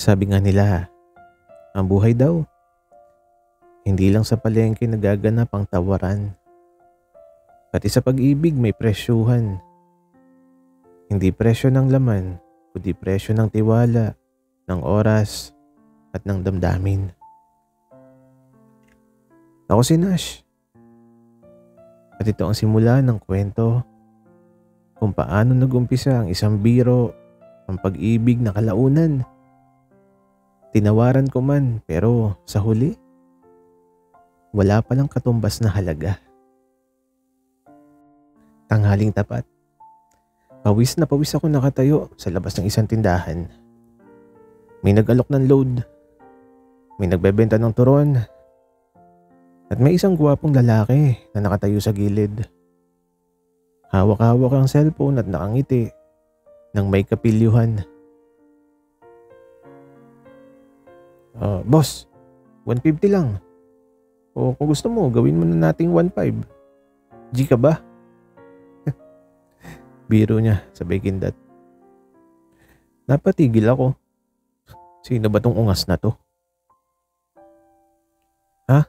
Sabi nga nila, ang buhay daw, hindi lang sa palengke nagaganap ang tawaran. Pati sa pag-ibig may presyuhan. Hindi presyo ng laman, kundi presyo ng tiwala, ng oras, at ng damdamin. Ako si Nash. At ito ang simula ng kwento kung paano nag-umpisa ang isang biro, ang pag-ibig na kalaunan. Tinawaran ko man pero sa huli, wala palang katumbas na halaga. Tanghaling tapat. Pawis na pawis ako nakatayo sa labas ng isang tindahan. May nag-alok ng load. May nagbebenta ng turon. At may isang gwapong lalaki na nakatayo sa gilid. Hawak-hawak ang cellphone at nakangiti nang may kapilyuhan. Boss, 150 lang. O kung gusto mo, gawin mo na nating 1.5. G ka ba? Biro niya, sabay kindat. Napatigil ako. Sino ba tong ungas na to? Ha?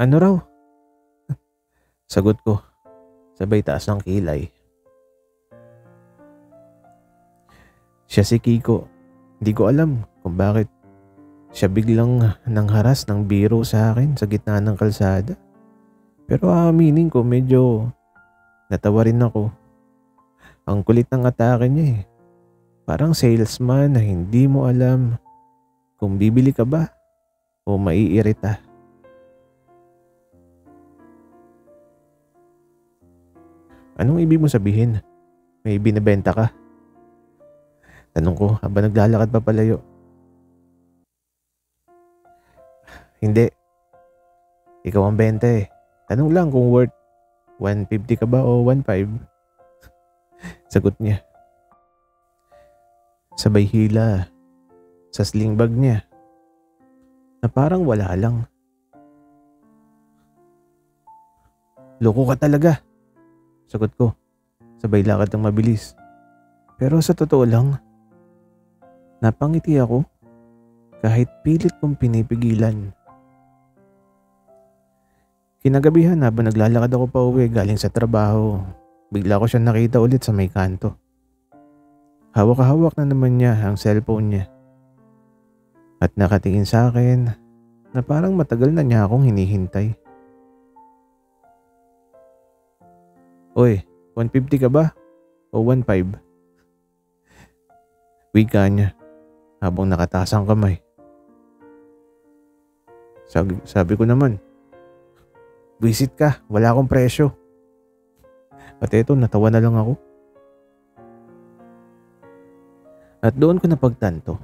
Ano raw? Sagot ko, sabay taas ng kilay. Siya si Kiko. Hindi ko alam kung bakit siya biglang nangharas ng biro sa akin sa gitna ng kalsada. Pero aaminin ko medyo natawa rin ako. Ang kulit ng atake niya eh. Parang salesman na hindi mo alam kung bibili ka ba o maiirita. Anong ibig mo sabihin? May binibenta ka? Tanong ko habang naglalakad pa palayo. Hindi. Ikaw ang benta eh. Tanong lang kung worth 150 ka ba o 1.5? Sagot niya. Sabay hila sa sling bag niya na parang wala lang. Loko ka talaga. Sagot ko. Sabay lakad ng mabilis. Pero sa totoo lang, napangiti ako kahit pilit kong pinipigilan. Kinagabihan habang naglalakad ako pa uwi galing sa trabaho, bigla ko siya nakita ulit sa may kanto. Hawak-hawak na naman niya ang cellphone niya. At nakatingin sa akin na parang matagal na niya akong hinihintay. Oy, 150 ka ba? O 1.5? Wika niya habang nakataas ang kamay. Sabi ko naman, visit ka, wala akong presyo. At eto, natawa na lang ako. At doon ko napagtanto.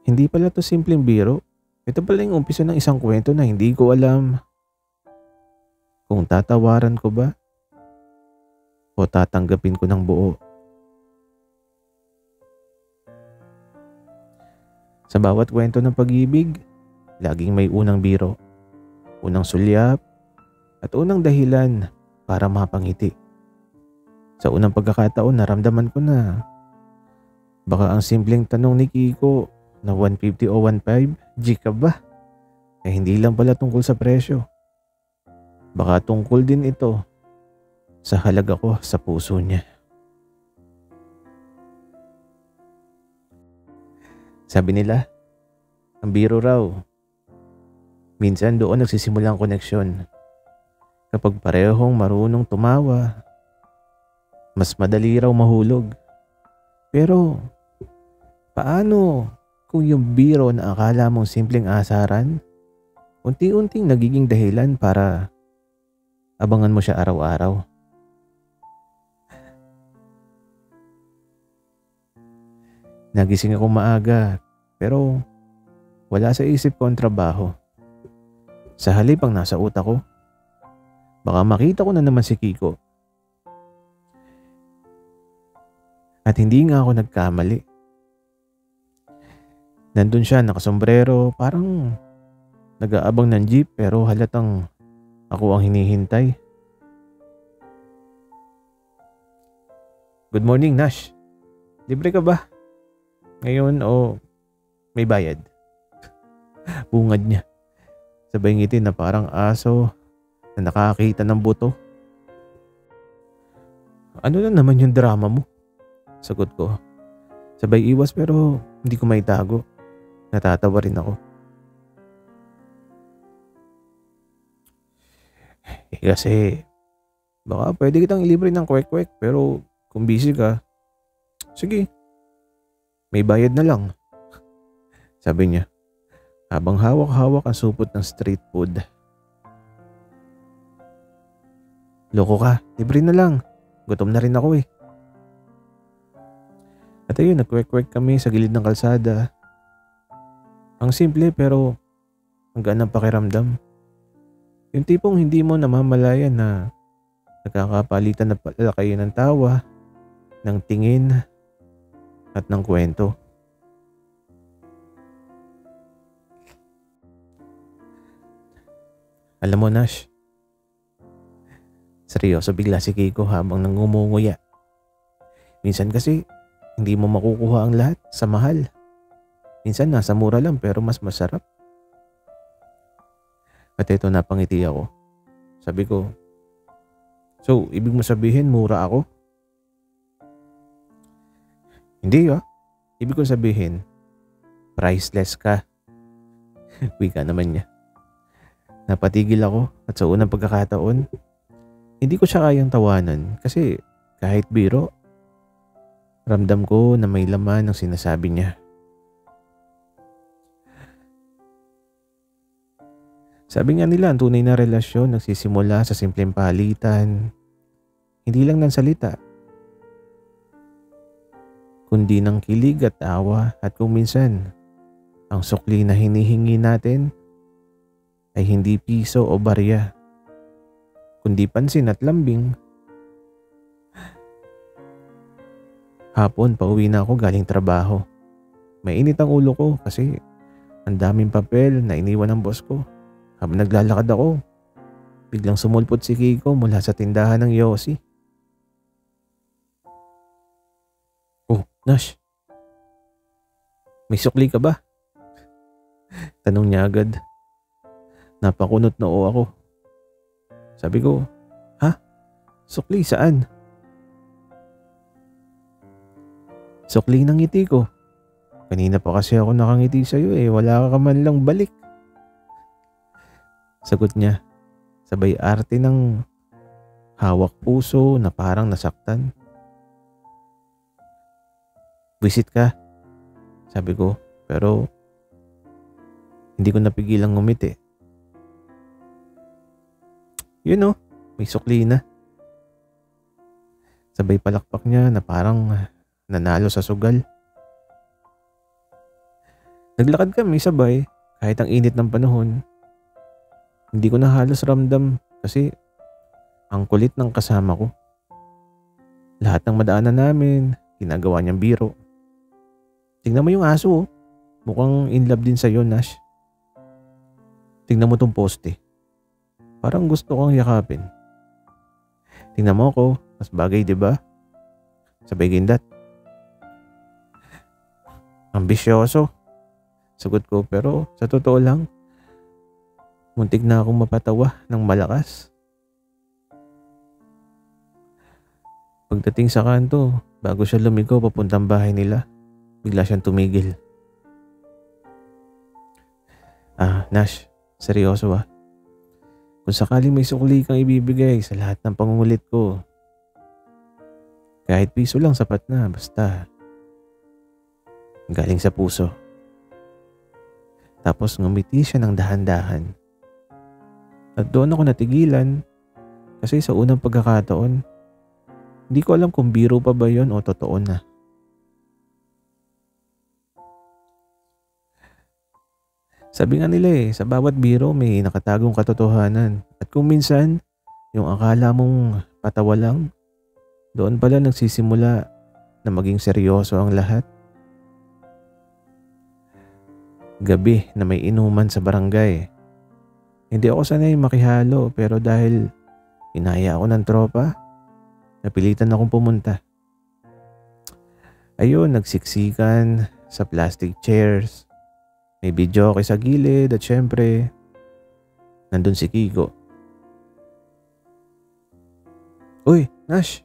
Hindi pala to simpleng biro. Ito pala yung umpisa ng isang kwento na hindi ko alam kung tatawaran ko ba o tatanggapin ko ng buo. Sa bawat kwento ng pag-ibig, laging may unang biro, unang sulyap, at unang dahilan para mapangiti. Sa unang pagkakataon, naramdaman ko na baka ang simpleng tanong ni Kiko na 150 o 1.5, G ka ba? Eh hindi lang pala tungkol sa presyo. Baka tungkol din ito sa halaga ko sa puso niya. Sabi nila, ang biro raw, minsan doon nagsisimula ang koneksyon. Kapag parehong marunong tumawa, mas madali raw mahulog. Pero, paano kung yung biro na akala mong simpleng asaran, unti-unting nagiging dahilan para abangan mo siya araw-araw? Nagising ako maaga, pero wala sa isip ko ang trabaho. Sa halip ang nasa utak ko, baka makita ko na naman si Kiko. At hindi nga ako nagkamali. Nandun siya nakasombrero, parang nag-aabang ng jeep pero halatang ako ang hinihintay. Good morning, Nash. Libre ka ba? ngayon o may bayad? Bungad niya. Sabay ngiti na parang aso na nakakita ng buto. Ano na naman yung drama mo? Sagot ko. Sabay iwas pero hindi ko maitago. Natatawa rin ako. Kasi baka pwede kitang ilibre ng kwek-kwek pero kung busy ka, sige, may bayad na lang. Sabi niya habang hawak-hawak ang supot ng street food. Loko ka, libre na lang. Gutom na rin ako eh. At ayun, nagkwek-kwek kami sa gilid ng kalsada. Ang simple pero ang gaan ng pakiramdam. Yung tipong hindi mo namamalayan na nagkakapalitan na pala kayo ng tawa, ng tingin, at ng kwento. Alam mo, Nash, seryoso bigla si Kiko habang nangumunguya. Minsan kasi hindi mo makukuha ang lahat sa mahal. Minsan nasa mura lang pero mas masarap. At ito, napangiti ako. Sabi ko, so ibig mo sabihin mura ako? Hindi ah. Ibig ko sabihin, priceless ka. Wika naman niya. Napatigil ako at sa unang pagkakataon, hindi ko siya kayang tawanan kasi kahit biro, ramdam ko na may laman ang sinasabi niya. Sabi nga nila, ang tunay na relasyon nagsisimula sa simpleng palitan, hindi lang ng salita, kundi ng kilig at tawa, at kung minsan, ang sukli na hinihingi natin ay hindi piso o barya, kundi pansin at lambing. Hapon, pauwi na ako galing trabaho. Mainit ang ulo ko kasi ang daming papel na iniwan ng boss ko. Habang naglalakad ako, biglang sumulpot si Kiko mula sa tindahan ng Yossi. Oh, Nash, may sukli ka ba? Tanong niya agad. Napakunot na ako. Sabi ko, ha? Sukli saan? Sukli ng ngiti ko. Kanina pa kasi ako nakangiti sa'yo eh, wala ka man lang balik. Sagot niya, sabay arte ng hawak puso na parang nasaktan. Visit ka, sabi ko, pero hindi ko napigilang ngumiti. Yun oh, may sukli na. Sabay palakpak niya na parang nanalo sa sugal. Naglakad kami sabay kahit ang init ng panahon. Hindi ko na halos ramdam kasi ang kulit ng kasama ko. Lahat ng madaanan namin, ginagawa niyang biro. Tingnan mo yung aso oh. Mukhang in love din sa'yo, Nash. Tingnan mo tong poste. Parang gusto kong yakapin. Tingnan mo ako, mas bagay 'di ba? Sabay gindat. Ambisyoso. Sagot ko pero sa totoo lang, muntik na akong mapatawa ng malakas. Pagdating sa kanto, bago siya lumigo papuntang bahay nila, bigla siyang tumigil. Nash, seryoso ah. Kung sakaling may sukli kang ibibigay sa lahat ng pangungulit ko, kahit piso lang sapat na, basta galing sa puso. Tapos ngumiti siya ng dahan-dahan. At doon ako natigilan kasi sa unang pagkakataon, hindi ko alam kung biro pa ba yon o totoo na. Sabi nga nila sa bawat biro may nakatagong katotohanan. At kung minsan, yung akala mong patawa lang, doon pala nagsisimula na maging seryoso ang lahat. Gabi na may inuman sa barangay. Hindi ako sanay makihalo pero dahil inaya ako ng tropa, napilitan akong pumunta. Ayun, nagsiksikan, sa plastic chairs. May videoke sa gilid at syempre, nandun si Kiko. "Uy, Nash!"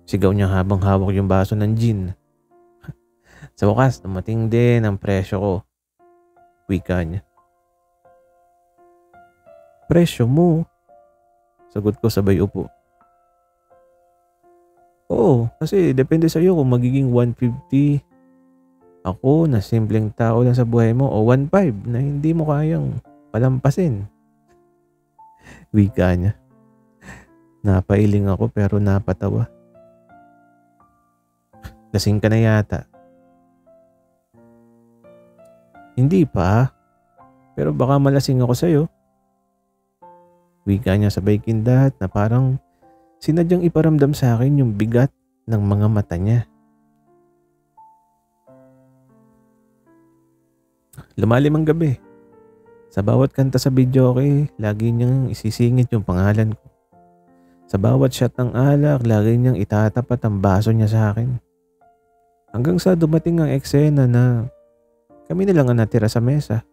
Sigaw niya habang hawak yung baso ng gin. Sa wakas, dumating din ang presyo ko. Wika niya. "Presyo mo?" Sagot ko sabay upo. "Oo, kasi depende sa'yo kung magiging 150 ako na simpleng tao lang sa buhay mo o 1.5 na hindi mo kayang palampasin." Wika niya. Napailing ako pero napatawa. "Lasing ka na yata." "Hindi pa, pero baka malasing ako sa'yo." Wika niya sabay kindat na parang sinadyang iparamdam sa akin yung bigat ng mga mata niya. Lumalim ang gabi. Sa bawat kanta sa videoke, lagi niyang isisingit yung pangalan ko. Sa bawat shot ng alak, lagi niyang itatapat ang baso niya sa akin. Hanggang sa dumating ang eksena na kami na lang ang natira sa mesa.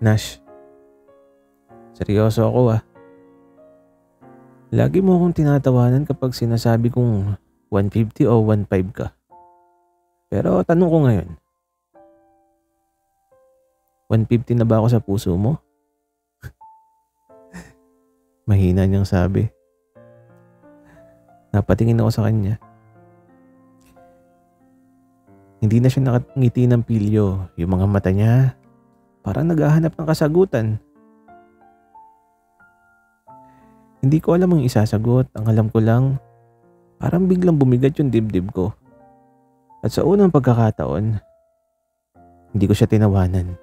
"Nash, seryoso ako ah. Lagi mo akong tinatawanan kapag sinasabi kong 150 o 1.5 ka. Pero tanong ko ngayon, 150 na ba ako sa puso mo?" Mahina niyang sabi. Napatingin ako sa kanya. Hindi na siya nakangiti ng pilyo. Yung mga mata niya, parang naghahanap ng kasagutan. Hindi ko alam ang isasagot. Ang alam ko lang, parang biglang bumigat yung dibdib ko. At sa unang pagkakataon, hindi ko siya tinawanan.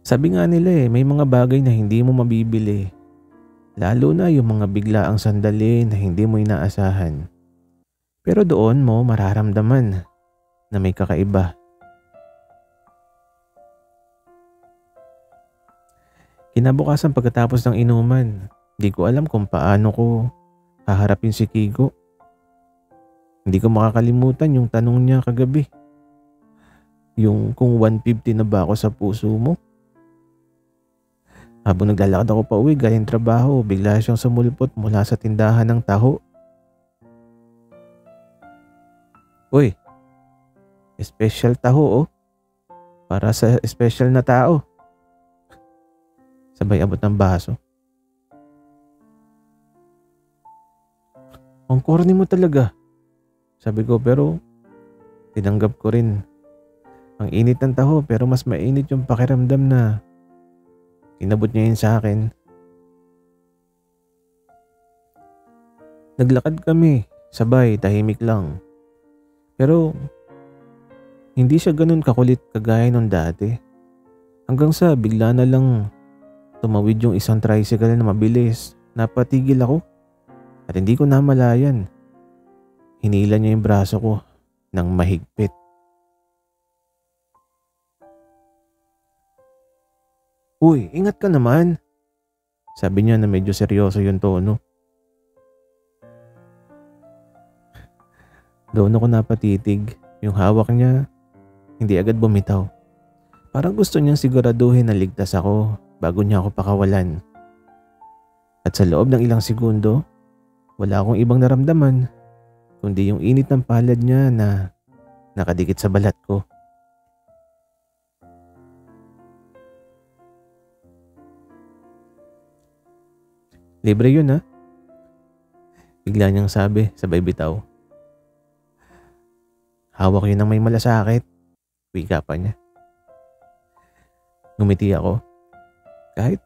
Sabi nga nila may mga bagay na hindi mo mabibili. Lalo na yung mga biglaang sandali na hindi mo inaasahan. Pero doon mo mararamdaman na may kakaiba. Kinabukasan pagkatapos ng inuman, hindi ko alam kung paano ko haharapin si Kiko. Hindi ko makakalimutan yung tanong niya kagabi. Yung kung 150 na ba ako sa puso mo? Habang naglalakad ako pa uwi galing trabaho, bigla siyang sumulpot mula sa tindahan ng taho. "Uy, special taho oh. Para sa special na tao." Sabay abot ng baso. "Ang corny mo talaga," sabi ko pero tinanggap ko rin. Ang init ng taho pero mas mainit yung pakiramdam na inabot niya yun sa akin. Naglakad kami, sabay, tahimik lang. Pero hindi siya ganun kakulit kagaya nung dati. Hanggang sa bigla na lang tumawid yung isang tricycle na mabilis. Napatigil ako at hindi ko namalayan. Hinila niya yung braso ko ng mahigpit. "Uy, ingat ka naman," sabi niya na medyo seryoso yung tono. Doon ako napatitig. Yung hawak niya, hindi agad bumitaw. Parang gusto niyang siguraduhin na ligtas ako bago niya ako pakawalan. At sa loob ng ilang segundo, wala akong ibang naramdaman kundi yung init ng palad niya na nakadikit sa balat ko. "Libre yun ha?" Bigla niyang sabi sabay bitaw. "Hawak yun ng may malasakit," wika pa niya. Ngumiti ako. Kahit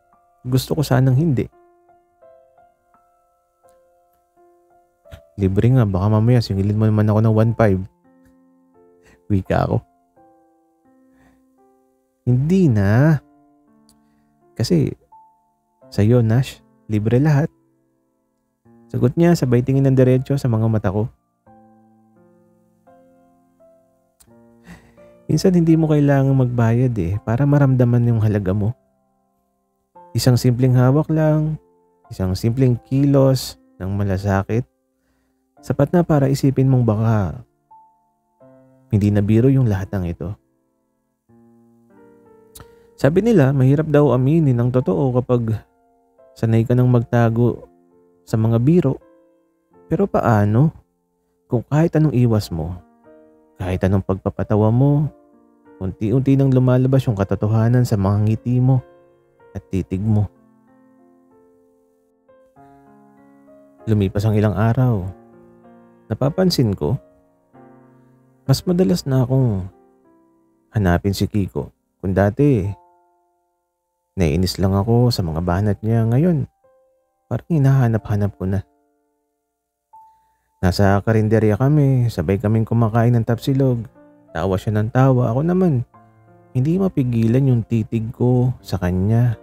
gusto ko sanang hindi. "Libre nga, baka mamaya singilin mo naman ako ng 1.5. Wika ako. "Hindi na. Kasi sa'yo, Nash, libre lahat." Sagot niya sabay tingin ng diretso sa mga mata ko. Minsan hindi mo kailangang magbayad para maramdaman yung halaga mo. Isang simpleng hawak lang, isang simpleng kilos ng malasakit, sapat na para isipin mong baka hindi na biro yung lahat ng ito. Sabi nila, mahirap daw aminin ang totoo kapag sanay ka ng magtago sa mga biro. Pero paano kung kahit anong iwas mo, kahit anong pagpapatawa mo, unti-unti nang lumalabas yung katotohanan sa mga ngiti mo at titig mo. Lumipas ang ilang araw. Napapansin ko, mas madalas na akong hanapin si Kiko. Kung dati, naiinis lang ako sa mga banat niya, ngayon parang hinahanap-hanap ko na. Nasa karinderya kami, sabay kaming kumakain ng tapsilog. Tawa siya ng tawa, ako naman hindi mapigilan yung titig ko sa kanya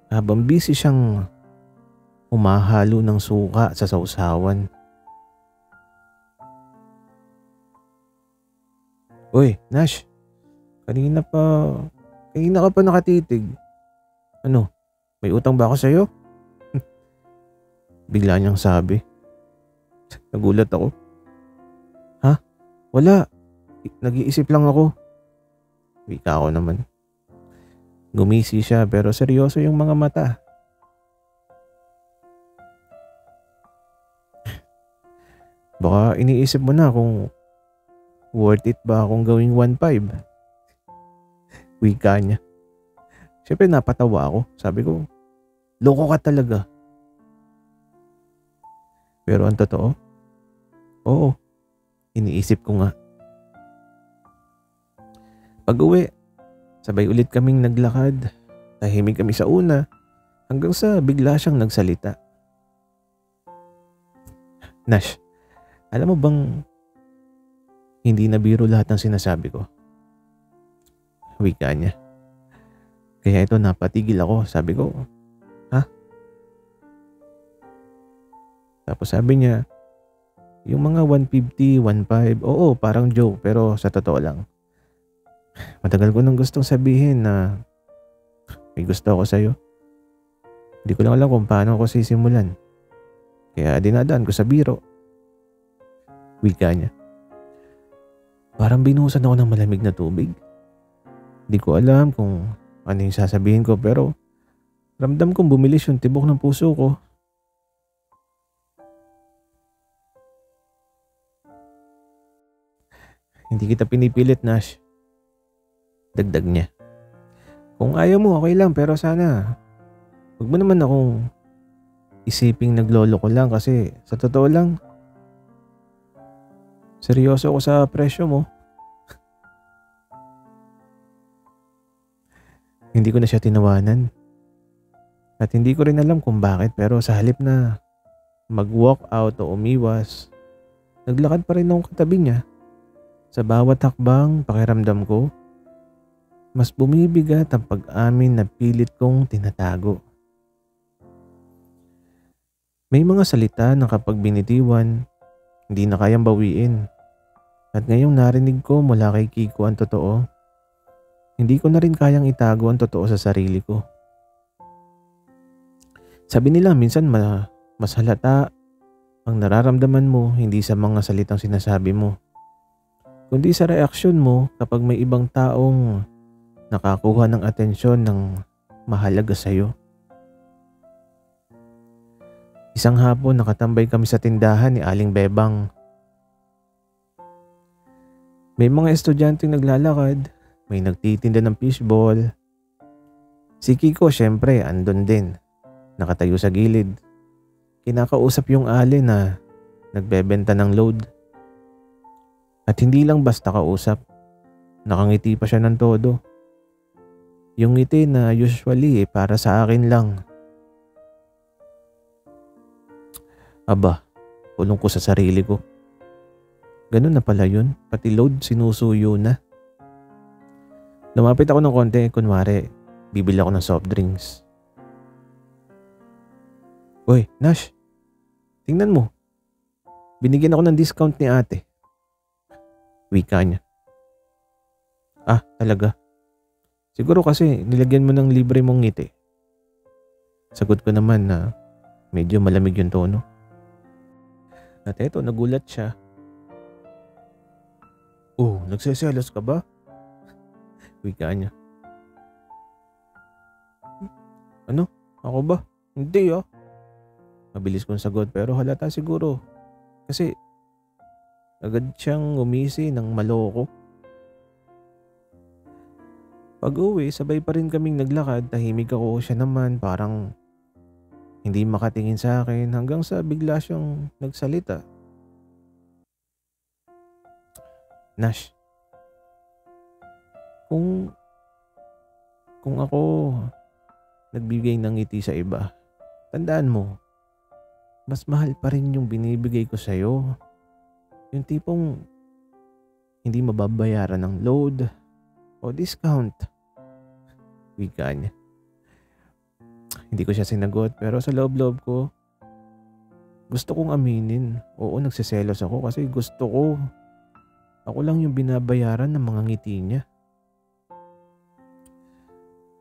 habang busy siyang humahalo ng suka sa sausawan. Uy, Nash, kanina ka pa nakatitig. Ano, may utang ba ako sa'yo? Bigla niyang sabi. Nagulat ako. Ha? Wala. Nag-iisip lang ako. Wika ako naman. Gumisi siya pero seryoso yung mga mata. Baka iniisip mo na kung worth it ba akong gawing 1.5? Wika niya. Siyempre napatawa ako. Sabi ko, loko ka talaga. Pero ang totoo, oo, iniisip ko nga. Pag-uwi, sabay ulit kaming naglakad. Tahimik kami sa una hanggang sa bigla siyang nagsalita. Nash, alam mo bang hindi na biro lahat ng sinasabi ko? Wika niya. Kaya ito napatigil ako. Sabi ko, ha? Tapos sabi niya, yung mga 150, 1.5, oo parang joke pero sa totoo lang. Matagal ko nang gustong sabihin na may gusto ako sa'yo. Hindi ko lang alam kung paano ako sisimulan. Kaya dinadaan ko sa biro. Wika niya. Parang binuhusan ako ng malamig na tubig. Hindi ko alam kung ano yung sasabihin ko pero ramdam kong bumilis yung tibok ng puso ko. Hindi kita pinipilit, Nash. Dagdag niya. Kung ayaw mo, okay lang pero sana huwag mo naman akong isiping naglolo ko lang kasi sa totoo lang, seryoso ako sa presyo mo. Hindi ko na siya tinawanan. At hindi ko rin alam kung bakit pero sa halip na mag-walk out o umiwas, naglakad pa rin akong katabi niya. Sa bawat hakbang pakiramdam ko, mas bumibigat ang pag-amin na pilit kong tinatago. May mga salita na kapag binitiwan, hindi na kayang bawiin. At ngayong narinig ko mula kay Kiko ang totoo, hindi ko na rin kayang itago ang totoo sa sarili ko. Sabi nila minsan mas halata ang nararamdaman mo hindi sa mga salitang sinasabi mo, kundi sa reaksyon mo kapag may ibang taong nakakuha ng atensyon ng mahalaga sa'yo. Isang hapon nakatambay kami sa tindahan ni Aling Bebang. May mga estudyanteng naglalakad, may nagtitinda ng fishball. Si Kiko syempre andun din, nakatayo sa gilid. Kinakausap yung Ali na nagbebenta ng load. At hindi lang basta kausap, nakangiti pa siya ng todo. Yung ngiti na usually para sa akin lang. Aba, pulong ko sa sarili ko. Ganun na pala yun, pati load sinusuyo na. Lumapit ako ng konti, kunwari, bibili ako ng soft drinks. Uy, Nash, tingnan mo. Binigyan ako ng discount ni ate. Wika niya. Ah, talaga? Siguro kasi nilagyan mo ng libre mong ngiti. Sagot ko naman na medyo malamig yung tono. At eto, nagulat siya. Oh, nagseselos ka ba? Wika niya. Ano? Ako ba? Hindi ah. Mabilis kong sagot pero halata siguro. Kasi agad siyang umisi ng maloko. Pag uwi, sabay pa rin kaming naglakad. Tahimik ako, siya naman parang hindi makatingin sa akin hanggang sa bigla siyang nagsalita. Nash, kung ako nagbigay ng ngiti sa iba, tandaan mo, mas mahal pa rin yung binibigay ko sa'yo. Yung tipong hindi mababayaran ng load o discount. Wika niya. Hindi ko siya sinagot pero sa loob-loob ko, gusto kong aminin. Oo, nagsiselos ako kasi gusto ko. Ako lang yung binabayaran ng mga ngiti niya.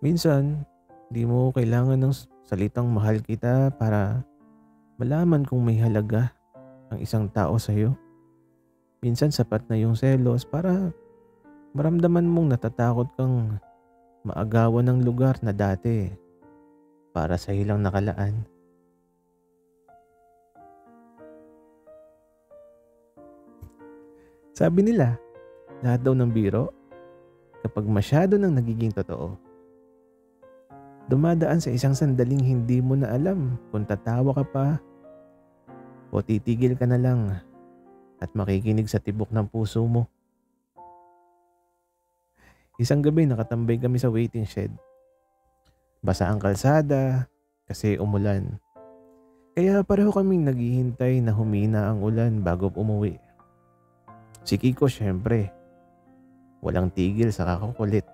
Minsan, di mo kailangan ng salitang mahal kita para malaman kung may halaga ang isang tao sa'yo. Minsan sapat na yung selos para maramdaman mong natatakot kang maagawan ng lugar na dati para sa ilang nakalaan. Sabi nila, lahat daw ng biro, kapag masyado nang nagiging totoo, dumadaan sa isang sandaling hindi mo na alam kung tatawa ka pa o titigil ka na lang at makikinig sa tibok ng puso mo. Isang gabi nakatambay kami sa waiting shed. Basa ang kalsada kasi umulan. Kaya pareho kaming naghihintay na humina ang ulan bago umuwi. Si Kiko syempre, walang tigil sa kakakulit.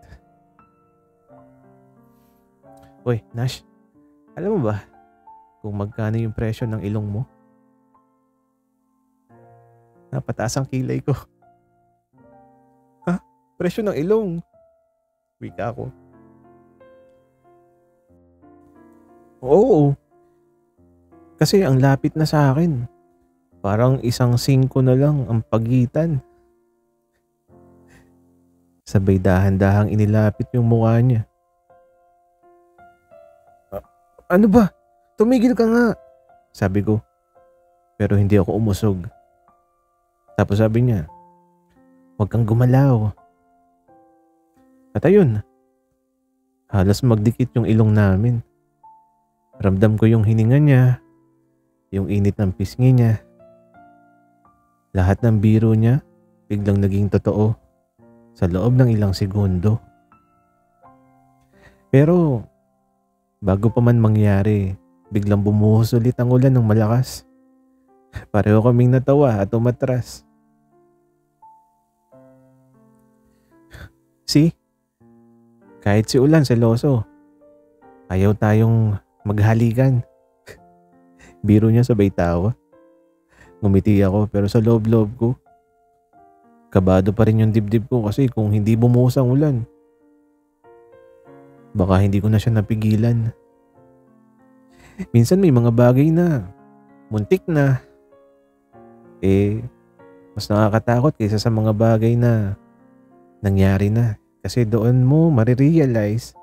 Uy, Nash, alam mo ba kung magkano yung presyo ng ilong mo? Napataas ang kilay ko. Ha? Presyo ng ilong? Wika ko. Oo. Kasi ang lapit na sa akin. Parang 1.5 na lang ang pagitan. Sabay dahan-dahang inilapit yung mukha niya. Ano ba? Tumigil ka nga. Sabi ko. Pero hindi ako umusog. Tapos sabi niya, huwag kang gumalaw. At ayun, halos magdikit yung ilong namin. Ramdam ko yung hininga niya, yung init ng pisngi niya. Lahat ng biro niya biglang naging totoo sa loob ng ilang segundo. Pero bago pa man mangyari, biglang bumuhos ulit ang ulan ng malakas. Pareho kaming natawa at umatras. See? Kahit si ulan seloso, ayaw tayong maghalikan. Biro niya sabay tawa. Ngumiti ako pero sa loob-loob ko, kabado pa rin yung dibdib ko kasi kung hindi bumuhos ang ulan, baka hindi ko na siya napigilan. Minsan may mga bagay na muntik na, mas nakakatakot kaysa sa mga bagay na nangyari na. Kasi doon mo marirealize,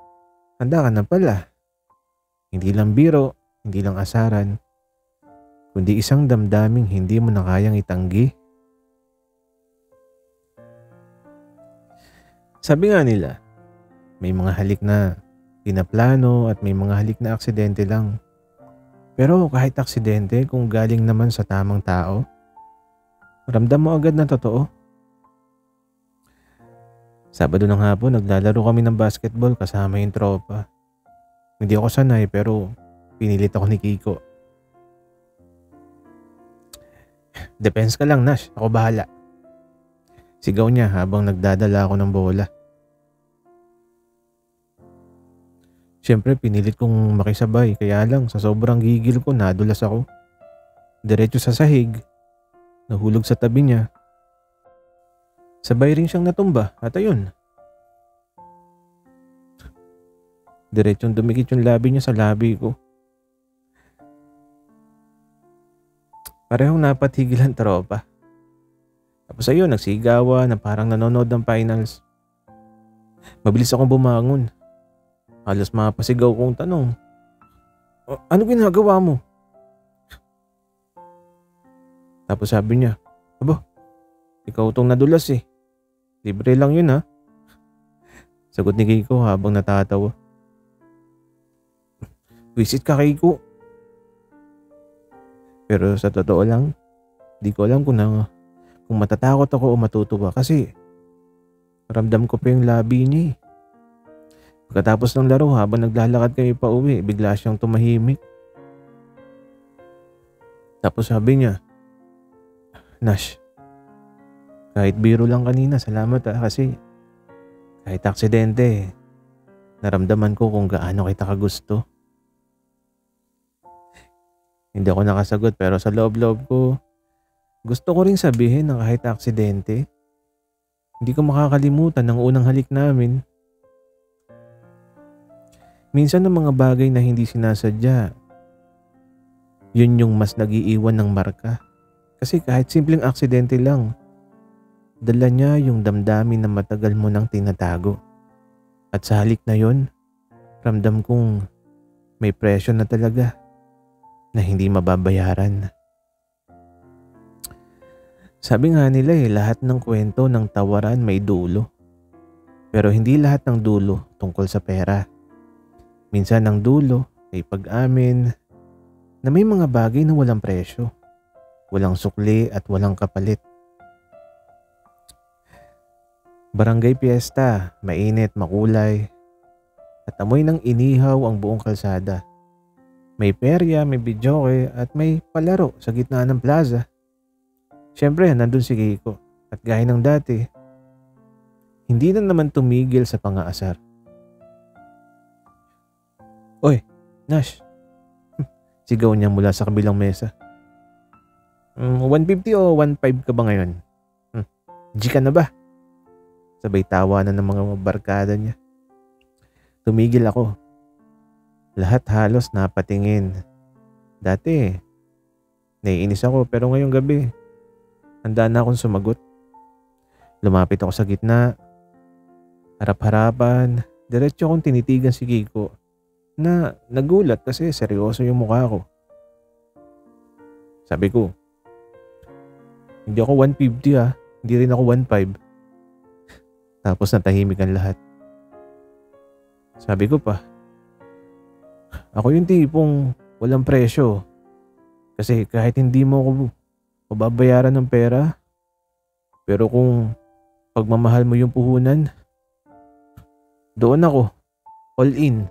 handa ka na pala. Hindi lang biro, hindi lang asaran, kundi isang damdaming hindi mo na kayang itanggi. Sabi nga nila, may mga halik na pinaplano at may mga halik na aksidente lang. Pero kahit aksidente, kung galing naman sa tamang tao, ramdam mo agad na totoo. Sabado ng hapon, naglalaro kami ng basketball kasama yung tropa. Hindi ako sanay pero pinilit ako ni Kiko. Depends ka lang, Nash. Ako bahala. Sigaw niya habang nagdadala ako ng bola. Siyempre, pinilit kong makisabay. Kaya lang, sa sobrang gigil ko, nadulas ako. Diretso sa sahig. Nahulog sa tabi niya. Sabay rin siyang natumba. At ayun. Diretsong dumikit yung labi niya sa labi ko. Parehong napatigil ang tropa. Tapos ayun, nagsigawan na parang nanonood ng finals. Mabilis akong bumangon. Halos mapasigaw kong tanong, Ano ginagawa mo?" Tapos sabi niya, "Aba, ikaw tong nadulas eh. Libre lang yun ha." Sagot ni Kiko habang natatawa. "Visit ka, Kiko." Pero sa totoo lang, di ko alam kung matatakot ako o matutuwa kasi ramdam ko pa yung labi niya eh. Pagkatapos ng laro habang naglalakad kami pa uwi, bigla siyang tumahimik. Tapos sabi niya, "Nash, kahit biro lang kanina, salamat kasi kahit aksidente, naramdaman ko kung gaano kita kagusto." Hindi ako nakasagot pero sa loob-loob ko, gusto ko ring sabihin na kahit aksidente, hindi ko makakalimutan ang unang halik namin. Minsan ng mga bagay na hindi sinasadya, yun yung mas nagiiwan ng marka. Kasi kahit simpleng aksidente lang, dala niya yung damdamin na matagal mo nang tinatago. At sa halik na yun, ramdam kong may presyo na talaga na hindi mababayaran. Sabi nga nila lahat ng kwento ng tawaran may dulo. Pero hindi lahat ng dulo tungkol sa pera. Minsan ang dulo ay pag-amin na may mga bagay na walang presyo, walang sukli at walang kapalit. Barangay Fiesta, mainit, makulay, at amoy ng inihaw ang buong kalsada. May perya, may bidyoke at may palaro sa gitna ng plaza. Siyempre, nandun si Kiko at gaya ng dati, hindi na naman tumigil sa pangaasar. "Oy, Nash," sigaw niya mula sa kabilang mesa. 150 o 1.5 ka ba ngayon? G ka na ba?" Sabay tawanan ng mga barkada niya. Tumigil ako. Lahat halos napatingin. Dati, naiinis ako pero ngayong gabi, handa na akong sumagot. Lumapit ako sa gitna. Harap-harapan, diretso akong tinitigan si Kiko na nagulat kasi seryoso yung mukha ko. Sabi ko, "Hindi ako 150 hindi rin ako 1.5. Tapos natahimik ang lahat. Sabi ko pa, "Ako yung tipong walang presyo. Kasi kahit hindi mo ako mababayaran ng pera, pero kung pagmamahal mo yung puhunan, doon ako, all in."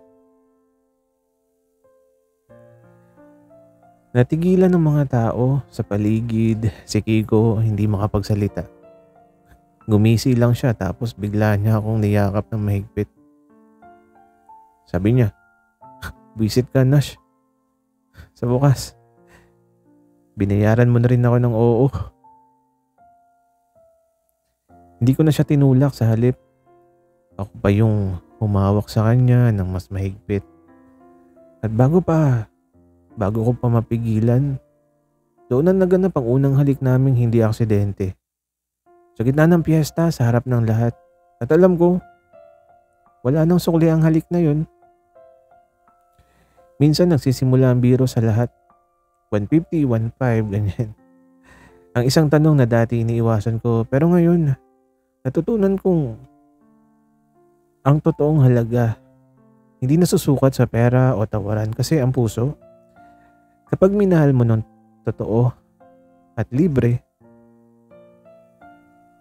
Natigilan ng mga tao sa paligid, si Kiko hindi makapagsalita. Gumisi lang siya tapos bigla niya akong niyakap ng mahigpit. Sabi niya, "Visit ka, Nash. Sa bukas, binayaran mo na rin ako ng oo." Hindi ko na siya tinulak, sa halip ako pa yung humawak sa kanya ng mas mahigpit. At bago ko pa mapigilan, doon na naganap ang unang halik naming hindi aksidente. Sa gitna ng piyesta, sa harap ng lahat. At alam ko, wala nang sukli ang halik na yun. Minsan nagsisimula ang biro sa lahat. 150, 1.5, ganyan. Ang isang tanong na dati iniiwasan ko, pero ngayon, natutunan kong ang totoong halaga hindi nasusukat sa pera o tawaran kasi ang puso, kapag minahal mo ng totoo at libre,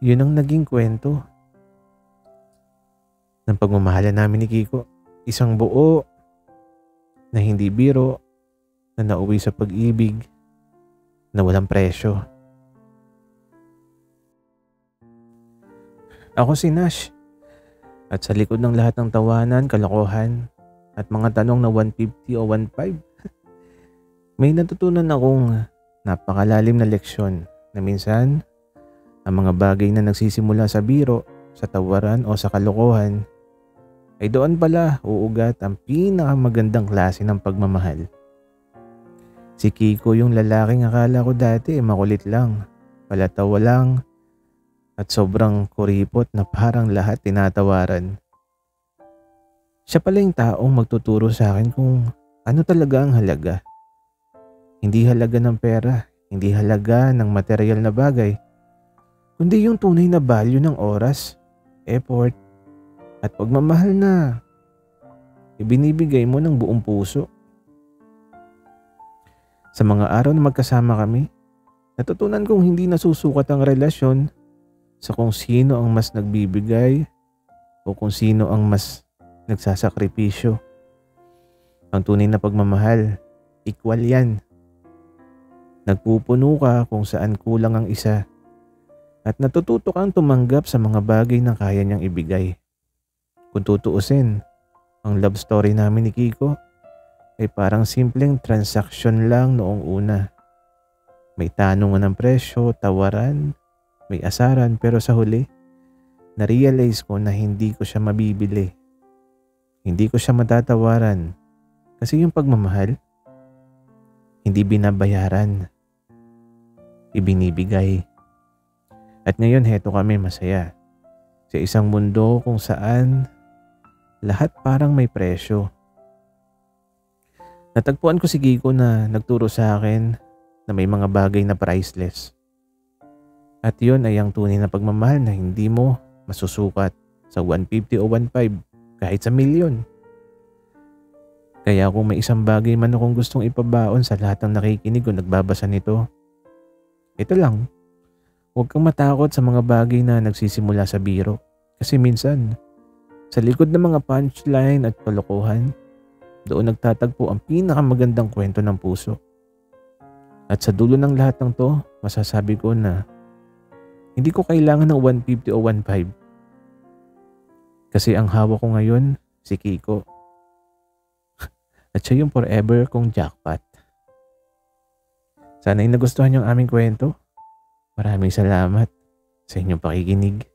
yun ang naging kwento ng pagmamahalan namin ni Kiko. Isang buo na hindi biro na nauwi sa pag-ibig na walang presyo. Ako si Nash. At sa likod ng lahat ng tawanan, kalokohan at mga tanong na 150 o 1.5, may natutunan akong napakalalim na leksyon na minsan ang mga bagay na nagsisimula sa biro, sa tawaran o sa kalokohan ay doon pala uugat ang pinakamagandang klase ng pagmamahal. Si Kiko yung lalaking akala ko dati makulit lang, palatawa lang, at sobrang kuripot na parang lahat tinatawaran. Siya pala yung taong magtuturo sa akin kung ano talaga ang halaga. Hindi halaga ng pera, hindi halaga ng material na bagay, kundi yung tunay na value ng oras, effort, at pagmamahal na ibinibigay mo ng buong puso. Sa mga araw na magkasama kami, natutunan kong hindi nasusukat ang relasyon sa kung sino ang mas nagbibigay o kung sino ang mas nagsasakripisyo. Ang tunay na pagmamahal, equal yan. Nagpupuno ka kung saan kulang ang isa at natututo kang tumanggap sa mga bagay na kaya niyang ibigay. Kung tutuusin, ang love story namin ni Kiko ay parang simpleng transaksyon lang noong una. May tanungan ng presyo, tawaran, may asaran, pero sa huli, na-realize ko na hindi ko siya mabibili. Hindi ko siya matatawaran kasi yung pagmamahal, hindi binabayaran, ibinibigay. At ngayon heto kami masaya sa isang mundo kung saan lahat parang may presyo. Natagpuan ko si Kiko na nagturo sa akin na may mga bagay na priceless. At yun ay ang tunay na pagmamahal na hindi mo masusukat sa 150 o 1.5 kahit sa milyon. Kaya kung may isang bagay man akong gustong ipabaon sa lahat ng nakikinig o nagbabasa nito, ito lang, huwag kang matakot sa mga bagay na nagsisimula sa biro. Kasi minsan, sa likod ng mga punchline at kalokohan, doon nagtatagpo ang pinakamagandang kwento ng puso. At sa dulo ng lahat ng to, masasabi ko na hindi ko kailangan ng 150 o 1.5. Kasi ang hawak ko ngayon, si Kiko. At siya yung forever kong jackpot. Sana'y nagustuhan yung aming kwento. Maraming salamat sa inyong pakikinig.